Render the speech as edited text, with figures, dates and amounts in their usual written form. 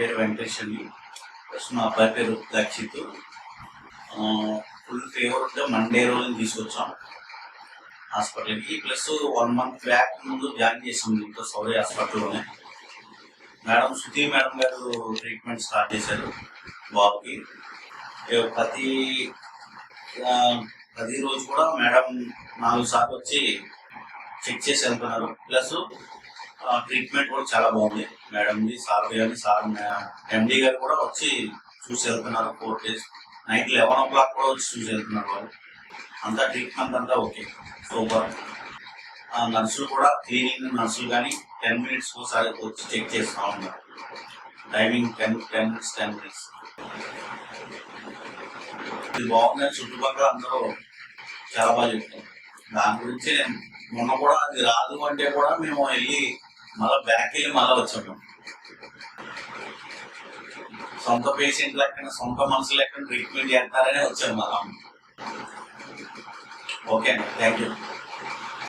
పేరు వెంకటేష్ అండి. ప్లస్ మా అబ్బాయి పేరు దక్షిత్. ఫుల్ ఫేవర్గా మండే రోజుని తీసుకొచ్చాం హాస్పిటల్కి. ప్లస్ 1 month బ్యాక్ ముందు జాయిన్ చేసాం దీంట్లో సౌర్య హాస్పిటల్లోనే. మేడం శృతి మేడం గారు ట్రీట్మెంట్ స్టార్ట్ చేశారు బాబుకి. ప్రతి రోజు కూడా మేడం 4 సార్లు వచ్చి చెక్ చేసి వెళ్తున్నారు. ప్లస్ ట్రీట్మెంట్ కూడా చాలా బాగుంది మేడంది. సార్ కానీ సార్ ఎండి గారు కూడా వచ్చి చూసి వెళ్తున్నారు. 4 days నైట్ 11 o'clock కూడా వచ్చి చూసి వెళ్తున్నారు వాళ్ళు. అంతా ట్రీట్మెంట్ అంతా ఓకే, సూపర్. నర్సులు కూడా క్లీనింగ్ నర్సులు కానీ 10 minutes ఒకసారి వచ్చి చెక్ చేస్తూ ఉన్నారు. Timing 10 minutes. ఇది బాగుందని చుట్టుపక్కల అందరూ చాలా బాగా చెప్తారు. దాని గురించి నేను మొన్న కూడా అది రాదు అంటే కూడా మేము వెళ్ళి మళ్ళీ బ్యాక్ వెళ్ళి మళ్ళీ వచ్చాము. సొంత పేషెంట్ లెక్కన సొంత మనుషులు లెక్కన ట్రీట్మెంట్ చేస్తారనే వచ్చాము మళ్ళా. ఓకే అండి, థ్యాంక్ యూ.